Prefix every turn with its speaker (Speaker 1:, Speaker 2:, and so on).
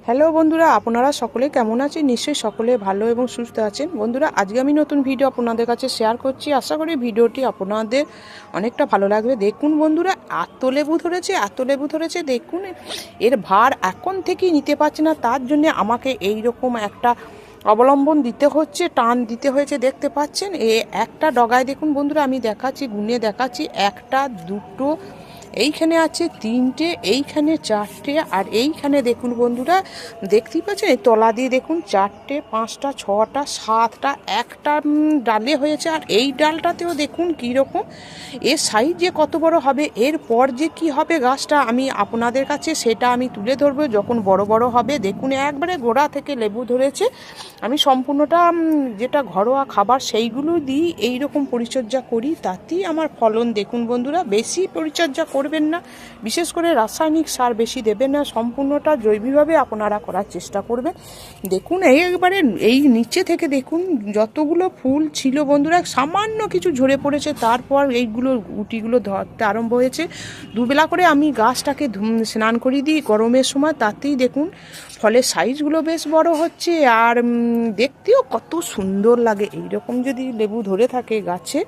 Speaker 1: Hello বন্ধুরা, আপনারা সকলে কেমন আছেন? নিশ্চয়ই সকলে ভালো এবং সুস্থ আছেন। বন্ধুরা, আজকে আমি নতুন ভিডিও আপনাদের কাছে শেয়ার করছি। আশা করি ভিডিওটি আপনাদের অনেকটা ভালো লাগবে। দেখুন বন্ধুরা, এত লেবু ধরেছে দেখুন। এর ভার এখন থেকেই নিতে পারছে না, তার জন্য আমাকে এই রকম একটা অবলম্বন দিতে হচ্ছে, টান দিতে হয়েছে। দেখতে পাচ্ছেন একটা ডগায় দেখুন বন্ধুরা, আমি দেখাচ্ছি, গুনে দেখাচ্ছি, একটা দুটো, এইখানে আছে তিনটে, এইখানে চারটে, আর এইখানে দেখুন বন্ধুরা, দেখতেই পাচ্ছেন এই তলা দিয়ে দেখুন, চারটে পাঁচটা ছটা সাতটা, একটা ডালে হয়েছে। আর এই ডালটাতেও দেখুন কীরকম, এর সাইজ যে কত বড় হবে, এরপর যে কি হবে গাছটা, আমি আপনাদের কাছে সেটা আমি তুলে ধরবো যখন বড় বড় হবে। দেখুন একবারে গোড়া থেকে লেবু ধরেছে। আমি সম্পূর্ণটা যেটা ঘরোয়া খাবার সেইগুলো দিই, এইরকম পরিচর্যা করি, তাতেই আমার ফলন। দেখুন বন্ধুরা, বেশি পরিচর্যা করবেন না, বিশেষ করে রাসায়নিক সার বেশি দেবেন না, সম্পূর্ণটা জৈবিকভাবে আপনারা করার চেষ্টা করবেন। দেখুন একবারে এই নিচে থেকে দেখুন যতগুলো ফুল ছিল বন্ধুরা, সামান্য কিছু ঝরে পড়েছে, তারপর এইগুলো গুটিগুলো ধরতে আরম্ভ হয়েছে। দুবেলা করে আমি গাছটাকে স্নান করিয়ে দিই গরমের সময়, তাতেই দেখুন ফলের সাইজগুলো বেশ বড় হচ্ছে, আর দেখতেও কত সুন্দর লাগে। এইরকম যদি লেবু ধরে থাকে গাছে,